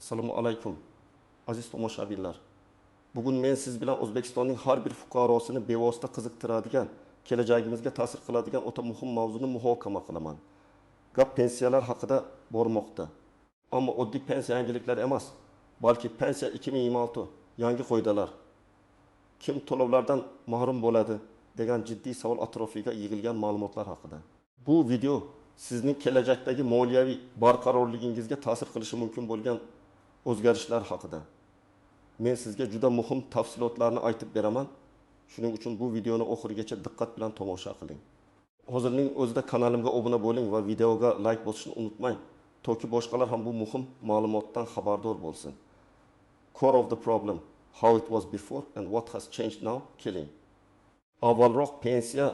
Assalomu alaykum. Aziz tomoshabinlar. Bugun men siz bilan O'zbekistonning har bir fuqarosini bevosita qiziqtiradigan, kelajagimizga ta'sir qiladigan o'ta muhim mavzuni muhokama qilaman. Gap pensiyalar haqida bormoqda. Ammo oddiy pensiya yangiliklari emas, balki pensiya 2026 yangi qoidalar. Kim to'lovlardan mahrum bo'ladi degan jiddiy savol atrofiga yig'ilgan ma'lumotlar haqida. Bu video sizning kelajakdagi moliyaviy barqarorligingizga ta'sir qilishi mumkin bo'lgan o'zgarishlar haqida. Men sizga juda muhim tafsilotlarni aytib beraman. Shuning uchun bu videoni oxirigacha diqqat bilan tomosha qiling. Hozirning o'zida kanalimga obuna bo'ling va videoga like bosishni unutmang, toki boshqalar ham bu muhim ma'lumotdan xabardor bo'lsin. Core of the problem: how it was before and what has changed now. Keling. Avvalroq pensiya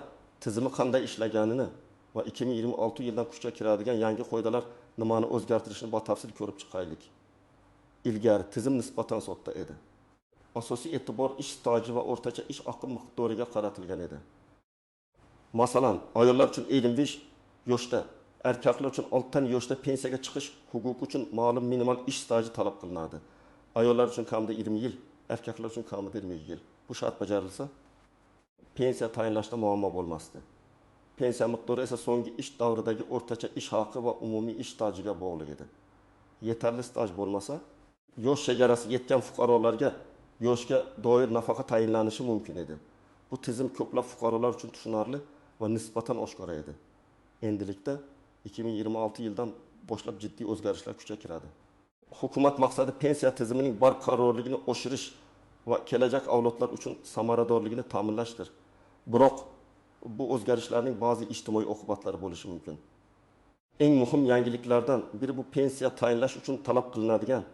tizimi qanday ishlaganini va 2026 yildan kuchga kiradigan yangi qoidalar nimani o'zgartirishini batafsil ko'rib chiqaylik. Ilgari tizim nisbatan sodda edi. Asosiy e'tibor ish staji va o'rtacha ish haqi miqdoriga qaratilgan edi. Masalan, ayollar uchun 55 yoshda, erkaklar uchun 6 yoshda pensiyaga chiqish huquqi uchun ma'lum minimal ish staji talab qilinadi. Ayollar uchun kamida 20 yil, erkaklar uchun kamida 20 yil. Bu shart bajarilsa, pensiya tayinlashda muammo bo'lmasdi. Pensiya miqdori esa so'nggi ish davridagi o'rtacha ish haqi va umumiy ish stajiga bog'liq edi. Yetarli staj bo'lmasa, yosh chegarasi yetgan fuqarolarga yoshga doir nafaqa tayinlanishi mumkin edi. Bu tizim ko'plab fuqarolar uchun tushunarli va nisbatan oshkora edi. Endilikda 2026 yildan boshlab jiddiy o'zgarishlar kuchga kiradi. Hukumat maqsadi pensiya tizimining barqarorligini oshirish va kelajak avlodlar uchun samaradorligini ta'minlashdir. Biroq bu o'zgarishlarning ba'zi ijtimoiy oqibatlari bo'lishi mumkin. Eng muhim yangiliklardan biri bu pensiya tayinlash uchun talab qilinadigan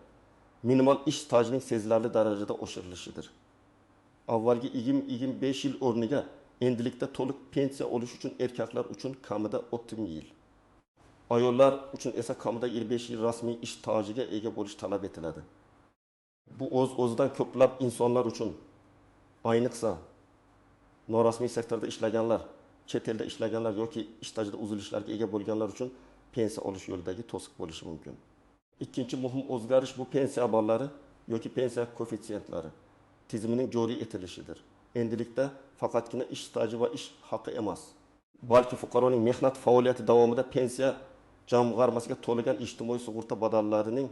minimal ish stajining sezilarli darajada oshirilishidir. Avvalgi 25 yil o'rniga endilikda to'liq pensiya olish uchun erkaklar uchun kamida 30 yil, ayollar uchun esa kamida 25 yil rasmiy ish stajiga ega bo'lish talab etiladi. Bu o'z-o'zidan ko'plab insonlar uchun, ayniqsa norasmiy sektorda ishlaganlar, chet elda ishlaganlar yoki ish stajida uzilishlarga ega bo'lganlar uchun pensiya olish yo'lidagi to'siq bo'lishi mumkin. Ikkinchi muhim o'zgarish bu pensiya ballari yoki pensiya koeffitsentlari tizimining joriy etilishidir. Endilikda faqatgina ish staji va ish haqi emas, balki fuqaroning mehnat faoliyati davomida pensiya jamg'armasiga to'lagan ijtimoiy sug'urta badallarining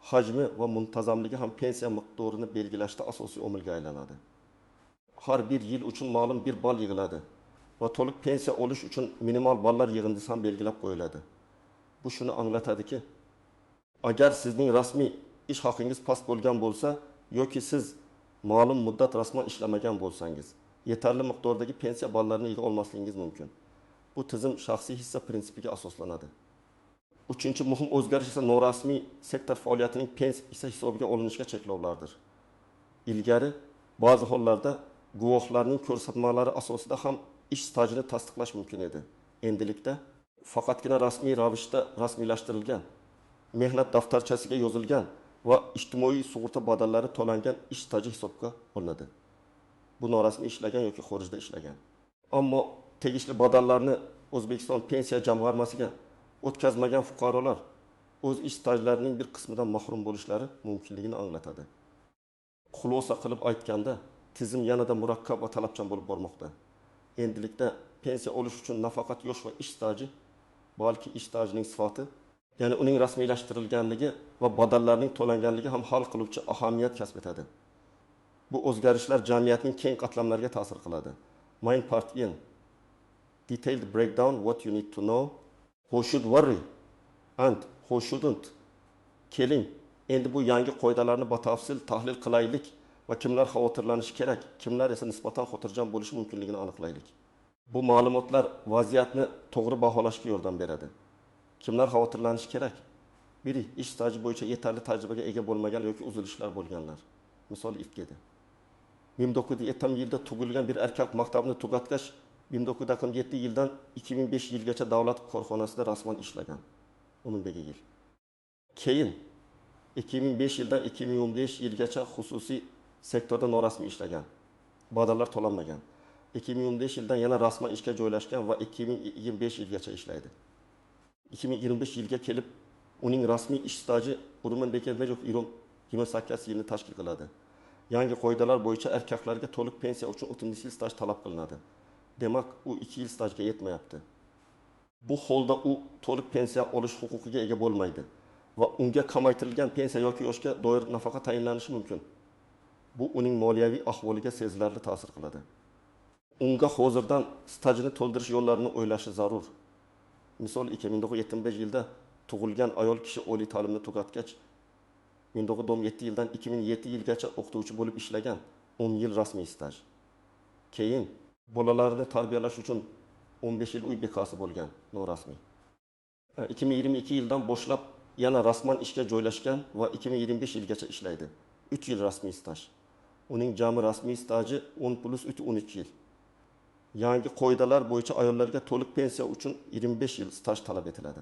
hajmi va muntazamligi ham pensiya miqdorini belgilashda asosiy omilga aylanadi. Har bir yil uchun ma'lum bir ball yig'iladi va to'liq pensiya olish uchun minimal ballar yig'indisi ham belgilab qo'yiladi. Bu shuni anglatadiki, agar sizning rasmiy ish haqingiz past bo'lgan bo'lsa yoki siz ma'lum muddat rasman ishlamagan bo'lsangiz, yetarli miqdordagi pensiya ballarini yig'a olmasligingiz mumkin. Bu tizim shaxsiy hissa prinsipiga asoslanadi. Uchinchi muhim o'zgarish esa norasmiy sektor faoliyatining pensiya hisobiga olinishiga cheklovlardir. Ilgari ba'zi hollarda guvohlarning ko'rsatmalari asosida ham ish stajini tasdiqlash mumkin edi. Endilikda faqatgina rasmiy ravishda rasmiylashtirilgan, mehnat daftarchasiga yozilgan va ijtimoiy sug'urta badallari to'langan ish staji hisobga olinadi. Bu norasmiy ishlagan yoki xorijda ishlagan. Ammo tegishli badallarni O'zbekiston pensiya jamg'armasiga o'tkazmagan fuqarolar o'z ish stajlarining bir qismidan mahrum bo'lishlari mumkinligini anglatadi. Xulosa qilib aytganda, tizim yanada murakkab va talabchan bo'lib bormoqda. Endilikda pensiya olish uchun nafaqat yosh va ish staji, balki ish stajining sifati, ya'ni uning rasmiylashtirilganligi va badallarning to'langanligi ham hal qiluvchi ahamiyat kasb etadi. Bu o'zgarishlar jamiyatning keng qatlamlariga ta'sir qiladi. Main part in detailed breakdown what you need to know, who should worry and who shouldn't. Keling, endi bu yangi qoidalarni batafsil tahlil qilaylik va kimlar xavotirlanishi kerak, kimlar esa nisbatan xotirjam bo'lishi mumkinligini aniqlaylik. Bu ma'lumotlar vaziyatni to'g'ri baholashga yordam beradi. Kimlar xavotirlanishi kerak? Biri, ish staji bo'yicha yetarli tajribaga ega bo'lmagan yoki uzilishlar bo'lganlar. Misol ifkedi. 1970 yilda tug'ilgan bir erkak maktabni tugatgach, 1997 yildan 2005 yilgacha davlat korxonasida rasman ishlagan. 11 yil. Keyin 2005 yildan 2015 yilgacha xususiy sektorda norasmiy ishlagan. Badallar to'lanmagan. 2015 yildan yana rasman ishga joylashgan va 2025 yilgacha ishlaydi. 2025 yilga kelib Uning rasmiy ish staji Urmanbekov 28 yilni tashkil qiladi. Yangi qoidalar bo'yicha erkaklarga to'liq pensiya uchun 30 yil staj talab qilinadi. Demak, u 2 yil stajga yetmayapti. Bu holda u to'liq pensiya olish huquqiga ega bo'lmaydi va unga kamaytirilgan pensiya yoki yoshga doir nafaqa tayinlanishi mumkin. Bu uning moliyaviy ahvoliga sezilarli ta'sir qiladi. Unga hozirdan stajini to'ldirish yo'llarini o'ylashi zarur. Misol 1975 yilda tug'ilgan ayol kishi oliy ta'limni tugatgach, 1997 yildan 2007 yilgacha o'qituvchi bo'lib ishlagan, 10 yil rasmiy staj. Keyin bolalarini tarbiyalash uchun 15 yil uy bekasi bo'lgan, norasmiy. 2022 yildan boshlab yana rasman ishga joylashgan va 2025 yilgacha ishlaydi. 3 yil rasmiy staj. Uning jami rasmiy staji 10 plus 13 yil. Yangi qoidalar bo'yicha ayollarga to'liq pensiya uchun 25 yil staj talab etiladi.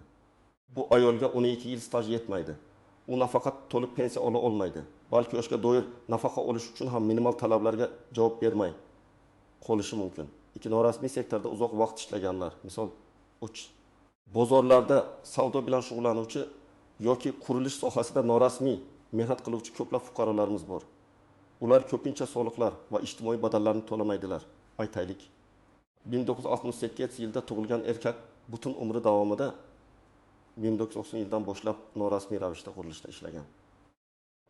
Bu ayolga 12 yil staj yetmaydi. U nafaqat to'liq pensiya ola olmaydi, balki yoshga doir nafaqa olish uchun ham minimal talablarga javob bermay qolishi mumkin. Norasmiy sektorda uzoq vaqt ishlaganlar, misol bozorlarda savdo bilan shug'ullanuvchi yoki qurilish sohasida norasmiy mehnat qiluvchi ko'plab fuqarolarimiz bor. Ular ko'pincha soliqlar va ijtimoiy badallarni to'lamaydilar. Aytaylik, 1968 yilda tug'ilgan erkak butun umri davomida 1990 yildan boshlab norasmiy ravishda qurilishda ishlagan.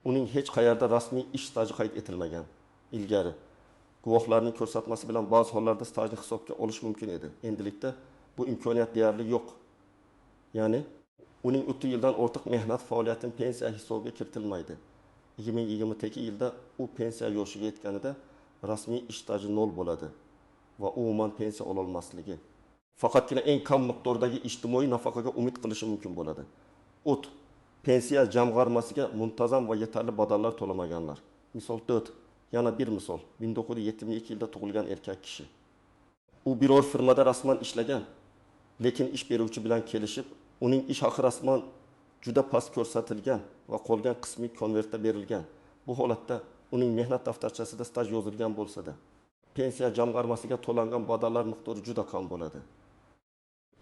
Uning hech qayerda rasmiy ish staji qayd etilmagan. Ilgari guvohlarning ko'rsatmasi bilan ba'zi hollarda stajni hisobga olish mumkin edi. Endilikda bu imkoniyat deyarli yo'q. Ya'ni uning 30 yildan ortiq mehnat faoliyatining pensiya hisobiga kiritilmaydi. 2022 yilda u pensiya yoshiga yetganida rasmiy ish staji 0 bo'ladi va umuman pensiya ola olmasligi, faqatgina eng kam miqdordagi ijtimoiy nafaqaga umid qilishi mumkin bo'ladi. Pensiya jamg'armasiga muntazam va yetarli badallar to'lamaganlar. Misol 4. Yana bir misol, 1972 yilda tug'ilgan erkak kishi. U biror firmada rasman ishlagan, lekin ish beruvchi bilan kelishib, uning ish haqi rasman juda past ko'rsatilgan va qolgan qismi konvertda berilgan. Bu holatda uning mehnat daftarchasida staj yozilgan bo'lsa-da, pensiya jamg'armasiga to'langan badallar miqdori juda kam bo'ladi.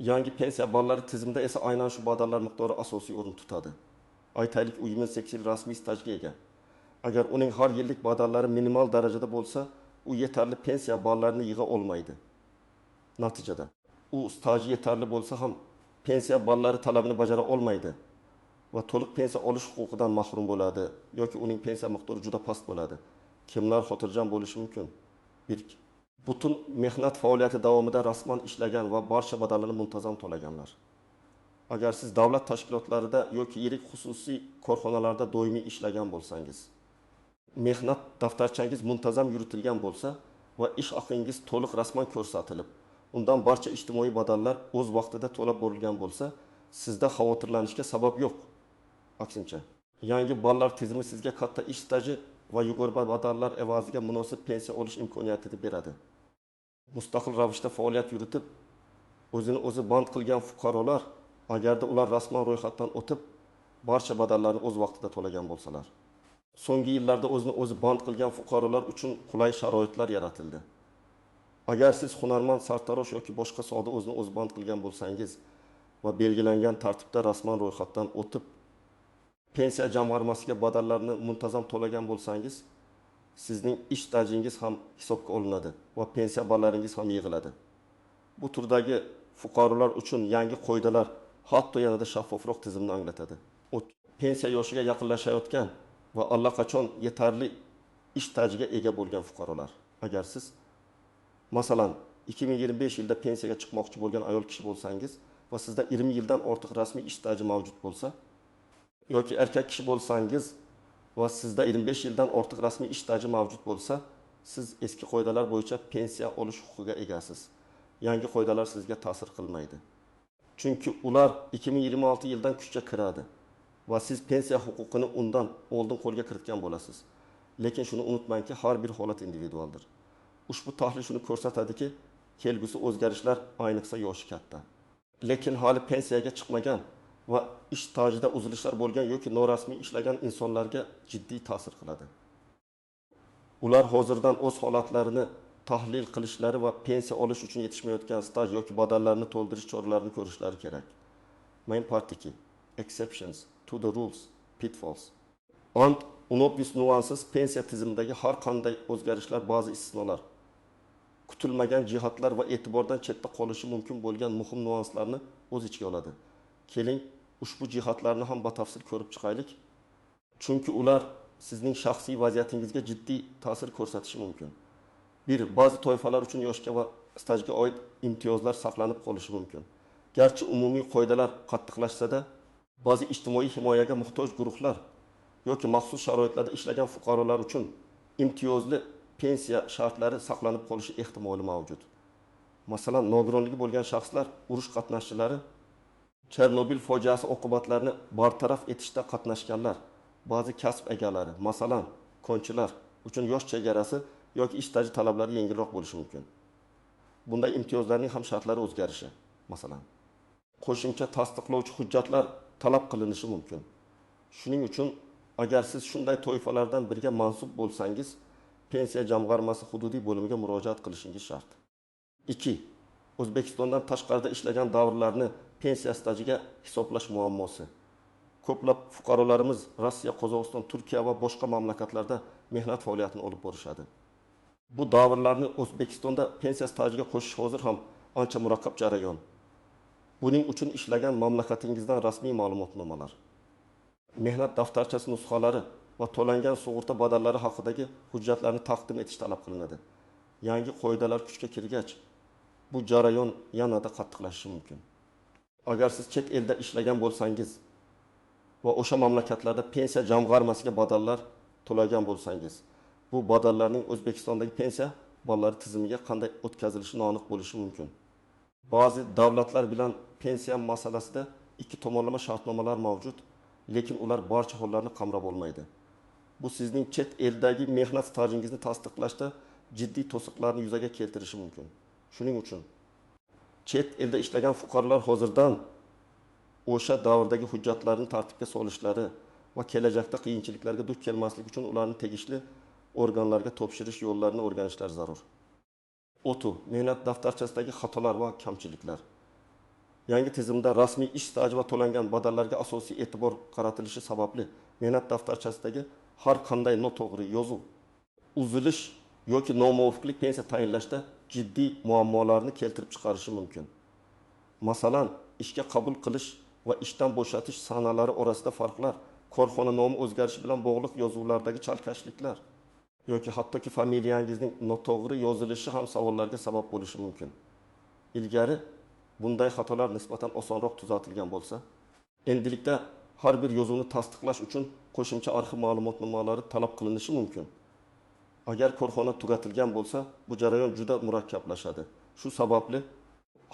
Yangi pensiya ballari tizimida esa aynan shu badallar miqdori asosiy o'rin tutadi. Aytaylik, u 28 yil rasmiy stajga ega. Agar uning har yillik badallari minimal darajada bo'lsa, u yetarli pensiya ballarini yig'a olmaydi. Natijada u staji yetarli bo'lsa ham pensiya ballari talabini bajara olmaydi va to'liq pensiya olish huquqidan mahrum bo'ladi yoki uning pensiya miqdori juda past bo'ladi. Kimlar xotirjam bo'lishi mumkin? 1. Butun mehnat faoliyati davomida rasman ishlagan va barcha badallarni muntazam to'laganlar. Agar siz davlat tashkilotlarida yoki yirik xususiy korxonalarda doimiy ishlagan bo'lsangiz, mehnat daftarchangiz muntazam yuritilgan bo'lsa va ish haqingiz to'liq rasman ko'rsatilib, undan barcha ijtimoiy badallar o'z vaqtida to'lab borilgan bo'lsa, sizda xavotirlanishga sabab yo'q. Aksincha, yangi ballar tizimi sizga katta ish staji va yuqori badallar evaziga munosib pensiya olish imkoniyatini beradi. Mustaqil ravishda faoliyat yuritib, o'zini o'zi band qilgan fuqarolar, agarda ular rasman ro'yxatdan o'tib, barcha badallarni o'z vaqtida to'lagan bo'lsalar. So'nggi yillarda o'zini o'zi band qilgan fuqarolar uchun qulay sharoitlar yaratildi. Agar siz hunarmand, sartarosh yoki boshqa sohada o'zini o'zi band qilgan bo'lsangiz va belgilangan tartibda rasman ro'yxatdan o'tib, pensiya jamg'armasiga badallarni muntazam to'lagan bo'lsangiz, sizning ish stajingiz ham hisobga olinadi va pensiya ballaringiz ham yig'iladi. Bu turdagi fuqarolar uchun yangi qoidalar hatto yanada shaffofroq tizimni anglatadi. Pensiya yoshiga yaqinlashayotgan va allaqachon yetarli ish stajiga ega bo'lgan fuqarolar. Agar siz masalan 2025 yilda pensiyaga chiqmoqchi bo'lgan ayol kishi bo'lsangiz va sizda 20 yildan ortiq rasmiy ish staji mavjud bo'lsa, yoki erkak kishi bo'lsangiz va sizda 25 yildan ortiq rasmiy ish staji mavjud bo'lsa, siz eski qoidalar bo'yicha pensiya olish huquqiga egasiz. Yangi qoidalar sizga ta'sir qilmaydi. Chunki ular 2026 yildan kuchga kiradi va siz pensiya huquqini undan oldin qo'lga kiritgan bo'lasiz. Lekin shuni unutmangki, har bir holat individualdir. Ushbu tahlil shuni ko'rsatadiki, kelgusi o'zgarishlar ayniqsa yoshi katta. Lekin hali pensiyaga chiqmagan va ish stajida uzilishlar bo'lgan yoki norasmiy ishlagan insonlarga jiddiy ta'sir qiladi. Ular hozirdan o'z holatlarini tahlil qilishlari va pensiya olish uchun yetishmayotgan staj yoki badallarni to'ldirish choralarini ko'rishlari kerak. Men partiki, exceptions to the rules, pitfalls. And unobvious nuances pensiya tizimidagi har qanday o'zgarishlar ba'zi istisnolar, kutilmagan jihatlar va e'tibordan chetda qolishi mumkin bo'lgan muhim nuanslarni o'z ichiga oladi. Keling, ushbu jihatlarni ham batafsil ko'rib chiqaylik. Chunki ular sizning shaxsiy vaziyatingizga jiddiy ta'sir ko'rsatishi mumkin. 1. Ba'zi toifalar uchun yoshga va stajga oid imtiyozlar saqlanib qolishi mumkin. Garchi umumiy qoidalar qattiqlashsa-da, ba'zi ijtimoiy himoyaga muhtoj guruhlar yoki maxsus sharoitlarda ishlagan fuqarolar uchun imtiyozli pensiya shartlari saqlanib qolishi ehtimoli mavjud. Masalan, nogironligi bo'lgan shaxslar, urush qatnashchilari, Chernobil fojiasi oqibatlarini bartaraf etishda qatnashganlar, ba'zi kasb egalari, masalan, konchilar uchun yosh chegarasi yoki ish staji talablari yengilroq bo'lishi mumkin. Bunday imtiyozlarning ham shartlari o'zgarishi, masalan, qo'shimcha tasdiqlovchi hujjatlar talab qilinishi mumkin. Shuning uchun agar siz shunday toifalardan biriga mansub bo'lsangiz, pensiya jamg'armasi hududiy bo'limiga murojaat qilishingiz shart. 2. O'zbekistondan tashqarida ishlagan davrlarni pensiya stajiga hisoblash muammosi. Ko'plab fuqarolarimiz Rossiya, Qozog'iston, Turkiya va boshqa mamlakatlarda mehnat faoliyatini olib borishadi. Bu davrlarni O'zbekistonda pensiya stajiga qo'shish hozir ham ancha murakkab jarayon. Buning uchun ishlagan mamlakatingizdan rasmiy ma'lumotnomalar, mehnat daftarchasi nusxalari va to'langan sug'urta badallari haqidagi hujjatlarni taqdim etish talab qilinadi. Yangi qoidalar kuchga kirgach, bu jarayon yanada qattiqlashishi mumkin. Agar siz chet elda ishlagan bo'lsangiz va o'sha mamlakatlarda pensiya jamg'armasiga badallar to'lagan bo'lsangiz, bu badallarning O'zbekistondagi pensiya bollari tizimiga qanday o'tkazilishi noaniq bo'lishi mumkin. Ba'zi davlatlar bilan pensiya masalasida ikki tomonlama shartnomalar mavjud, lekin ular barcha hollarni qamrab olmaydi. Bu sizning chet eldagi mehnat stajingizni tasdiqlashda jiddiy to'siqlarni yuzaga keltirishi mumkin. Shuning uchun chet elda ishlagan fuqarolar hozirdan o'sha davrdagi hujjatlarni tartibga solishlari va kelajakda qiyinchiliklarga duch kelmaslik uchun ularni tegishli organlarga topshirish yo'llarini o'rganishlari zarur. O'tu, mehnat daftarchasidagi xatolar va kamchiliklar. Yangi tizimda rasmiy ish staji va to'langan badallarga asosiy e'tibor qaratilishi sababli mehnat daftarchasidagi har qanday noto'g'ri yozuv, uzilish yoki nomuvofiqlik pensiya tayinlashda jiddiy muammolarni keltirib chiqarishi mumkin. Masalan, ishga qabul qilish va ishdan bo'shatish sanalari orasida farqlar, korxona nomi o'zgarishi bilan bog'liq yozuvlardagi chalkashliklar yoki hattoki familiyangizning noto'g'ri yozilishi ham savollarga sabab bo'lishi mumkin. Ilgari bunday xatolar nisbatan osonroq tuzatilgan bo'lsa, endilikda har bir yozuvni tasdiqlash uchun qo'shimcha arxiv ma'lumotnomalari talab qilinishi mumkin. Agar korxona tugatilgan bo'lsa, bu jarayon juda murakkablashadi. Shu sababli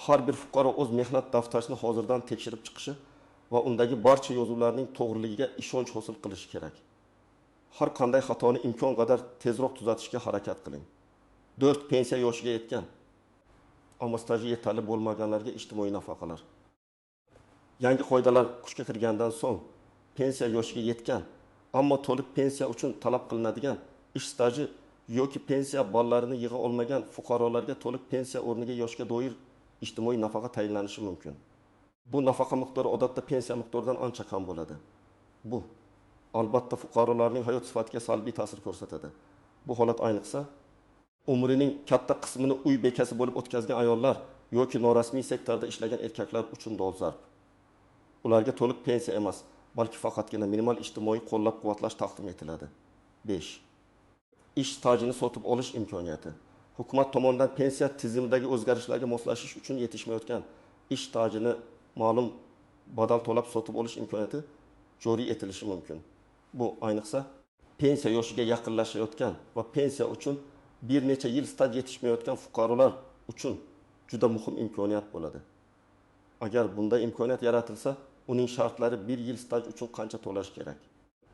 har bir fuqaro o'z mehnat daftarini hozirdan tekshirib chiqishi va undagi barcha yozuvlarning to'g'riligiga ishonch hosil qilishi kerak. Har qanday xatoni imkon qadar tezroq tuzatishga harakat qiling. 4. Pensiya yoshiga yetgan, ammo staji yetarli bo'lmaganlarga ijtimoiy nafaqalar. Yangi qoidalar kuchga kirgandan so'ng pensiya yoshiga yetgan, ammo to'liq pensiya uchun talab qilinadigan ish staji yoki pensiya ballarini yig'a olmagan fuqarolarga to'liq pensiya o'rniga yoshga doir ijtimoiy nafaqa tayinlanishi mumkin. Bu nafaqa miqdori odatda pensiya miqdoridan ancha kam bo'ladi. Bu albatta fuqarolarning hayot sifatiga salbiy ta'sir ko'rsatadi. Bu holat ayniqsa umrining katta qismini uy bekasi bo'lib o'tkazgan ayollar yoki norasmiy sektorda ishlagan erkaklar uchun dolzarb. Ularga to'liq pensiya emas, balki faqatgina minimal ijtimoiy qo'llab-quvvatlash taqdim etiladi. 5. Ish stajini sotib olish imkoniyati. Hukumat tomonidan pensiya tizimidagi o'zgarishlarga moslashish uchun yetishmayotgan ish stajini ma'lum badal to'lab sotib olish imkoniyati joriy etilishi mumkin. Bu ayniqsa pensiya yoshiga yaqinlashayotgan va pensiya uchun bir necha yil staj yetishmayotgan fuqarolar uchun juda muhim imkoniyat bo'ladi. Agar bunday imkoniyat yaratilsa, uning shartlari 1 yil staj uchun qancha to'lash kerak,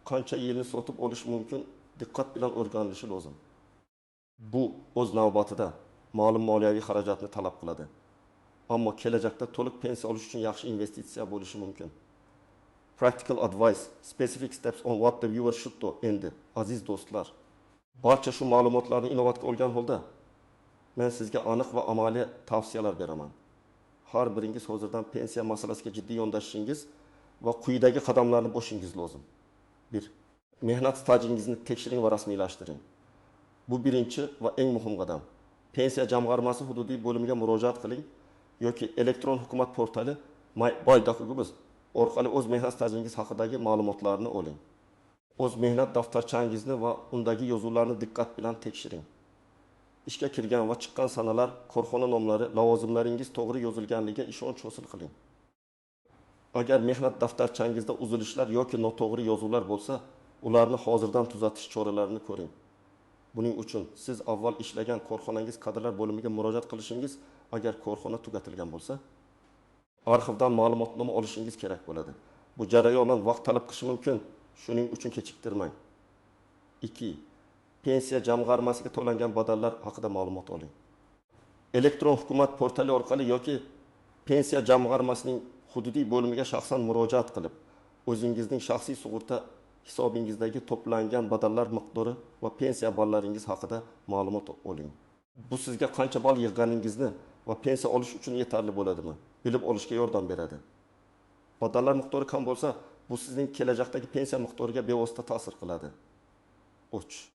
qancha yilni sotib olish mumkin, diqqat bilan o'rganilishi lozim. Bu o'z navbatida ma'lum moliyaviy xarajatni talab qiladi. Ammo kelajakda to'liq pensiya olish uchun yaxshi investitsiya bo'lishi mumkin. Practical advice, specific steps on what the viewer should do endi. Aziz do'stlar, barcha shu ma'lumotlarni inovatga olgan holda men sizga aniq va amaliy tavsiyalar beraman. Har biringiz hozirdan pensiya masalasiga jiddiy yondashishingiz va quyidagi qadamlarni bo'shingiz lozim. 1. Mehnat stajingizni tekshiring va rasmiylashtiring. Bu birinchi va eng muhim qadam. Pensiya jamg'armasi hududiy bo'limiga murojaat qiling yoki elektron hukumat portali My.Documents orqali o'z mehnat stajingiz haqidagi ma'lumotlarni oling. O'z mehnat daftarchangizni va undagi yozuvlarni diqqat bilan tekshiring. Ishga kirgan va chiqqan sanalar, korxona nomlari, lavozimlaringiz to'g'ri yozilganligiga ishonch hosil qiling. Agar mehnat daftarchangizda uzilishlar yoki noto'g'ri yozuvlar bo'lsa, ularni hozirdan tuzatish choralarini ko'ring. Buning uchun siz avval ishlagan korxonangiz kadrlar bo'limiga murojaat qilishingiz, agar korxona tugatilgan bo'lsa, arxivdan ma'lumotnoma olishingiz kerak bo'ladi. Bu jarayondan vaqt talab qilishi mumkin, shuning uchun kechiktirmang. 2. Pensiya jamg'armasiga to'langan badallar haqida ma'lumot oling. Elektron hukumat portali orqali yoki pensiya jamg'armasining hududiy bo'limiga shaxsan murojaat qilib, o'zingizning shaxsiy sug'urta hisobingizdagi to'plangan badallar miqdori va pensiya ballaringiz haqida ma'lumot oling. Bu sizga qancha ball yig'ganingizni va pensiya olish uchun yetarli bo'ladimi, bilib olishga yordam beradi. Badallar miqdori kam bo'lsa, bu sizning kelajakdagi pensiya miqdoriga bevosita ta'sir qiladi. 3.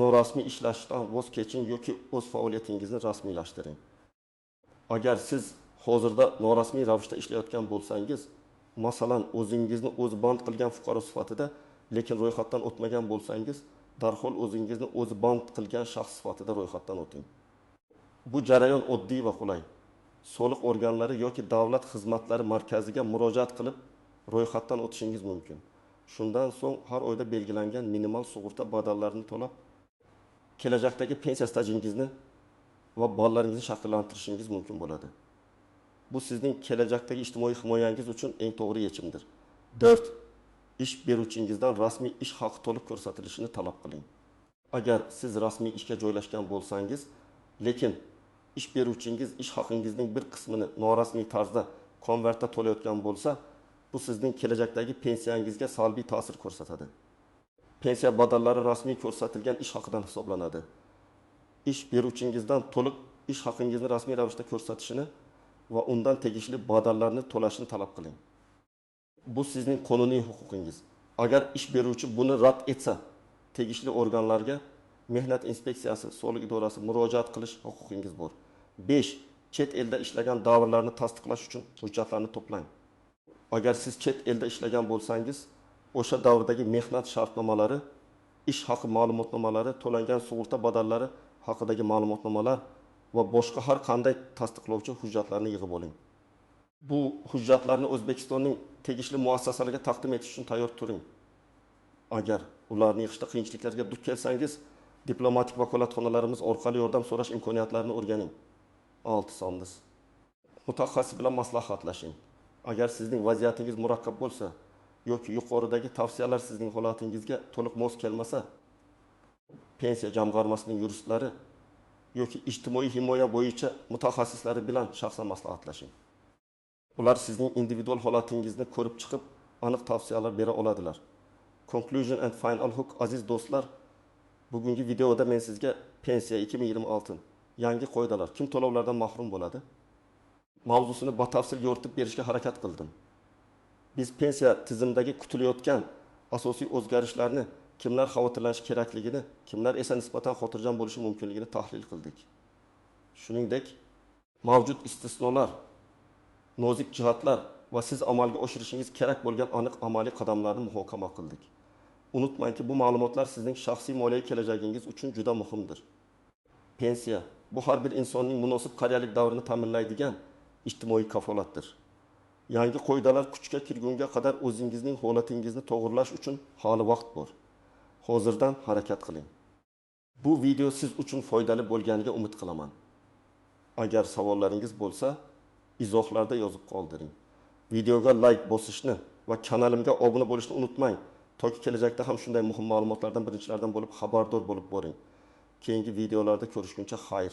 Norasmiy ishlashdan voz keching yoki o'z faoliyatingizni rasmiylashtiring. Agar siz hozirda norasmiy ravishda ishlayotgan bo'lsangiz, masalan, o'zingizni o'zi band qilgan fuqaro sifatida, lekin ro'yxatdan o'tmagan bo'lsangiz, darhol o'zingizni o'zi band qilgan shaxs sifatida ro'yxatdan o'ting. Bu jarayon oddiy va qulay. Soliq organlari yoki davlat xizmatlari markaziga murojaat qilib, ro'yxatdan o'tishingiz mumkin. Shundan so'ng har oyda belgilangan minimal sug'urta badallarini to'lab, kelajakdagi pensiya stajingizni va ballaringizni shakllantirishingiz mumkin bo'ladi. Bu sizning kelajakdagi ijtimoiy himoyangiz uchun eng to'g'ri yechimdir. 4. Ish beruvchingizdan rasmiy ish haqi to'liq ko'rsatilishini talab qiling. Agar siz rasmiy ishga joylashgan bo'lsangiz, lekin ish beruvchingiz ish haqingizning bir qismini norasmiy tarzda konvertda to'layotgan bo'lsa, bu sizning kelajakdagi pensiyangizga salbiy ta'sir ko'rsatadi. Pensiya badallari rasmiy ko'rsatilgan ish haqidan hisoblanadi. Ish beruvchingizdan to'liq ish haqingizni rasmiy ravishda ko'rsatishini va undan tegishli badallarni to'lashini talab qiling. Bu sizning qonuniy huquqingiz. Agar ish beruvchi buni rad etsa, tegishli organlarga Mehnat inspeksiyasi, soliq idorasi murojaat qilish huquqingiz bor. 5. Chet elda ishlagan davrlarni tasdiqlash uchun hujjatlarni to'plang. Agar siz chet elda ishlagan bo'lsangiz, o'sha davrdagi mehnat shartnomalari, ish haqi ma'lumotnomalari, to'langan sug'urta badallari haqidagi ma'lumotnomalar va boshqa har qanday tasdiqlovchi hujjatlarni yig'ib oling. Bu hujjatlarni O'zbekistonning tegishli muassasalariga taqdim etish uchun tayyor turing. Agar ularni yig'ishda qiyinchiliklarga duch kelsangiz, diplomatik vakolatxonalarimiz orqali yordam so'rash imkoniyatlarini o'rganing. 6. Mutaxassis bilan maslahatlashing. Agar sizning vaziyatingiz murakkab bo'lsa yoki yuqoridagi tavsiyalar sizning holatingizga to'liq mos kelmasa, pensiya jamg'armasining yuristlari yoki ijtimoiy himoya bo'yicha mutaxassislari bilan shaxsan maslahatlashing. Ular sizning individual holatingizni ko'rib chiqib, aniq tavsiyalar bera oladilar. Conclusion and final hook, aziz do'stlar, bugungi videoda men sizga pensiya 2026 yangi qoidalar, kim to'lovlardan mahrum bo'ladi mavzusini batafsil yoritib berishga harakat qildim. Biz pensiya tizimidagi kutilayotgan asosiy o'zgarishlarni, kimlar xavotirlanishi kerakligini, kimlar esa nisbatan xotirjam bo'lishi mumkinligini tahlil qildik. Shuningdek, mavjud istisnolar, nozik jihatlar va siz amalga oshirishingiz kerak bo'lgan aniq amaliy qadamlarni muhokama qildik. Unutmangki, bu ma'lumotlar sizning shaxsiy moliyaviy kelajagingiz uchun juda muhimdir. Pensiya bu har bir insonning munosib qariyalik davrini ta'minlaydigan ijtimoiy kafolatdir. Yangi qoidalar kuchga kirgunga qadar o'zingizning holatingizni to'g'irlash uchun hali vaqt bor. Hozirdan harakat qiling. Bu video siz uchun foydali bo'lganiga umid qilaman. Agar savollaringiz bo'lsa, izohlarda yozib qoldiring. Videoga like bosishni va kanalimga obuna bo'lishni unutmang. Toki kelajakda ham shunday muhim ma'lumotlardan birinchilardan bo'lib xabardor bo'lib boring. Keyingi videolarda ko'rishguncha xayr.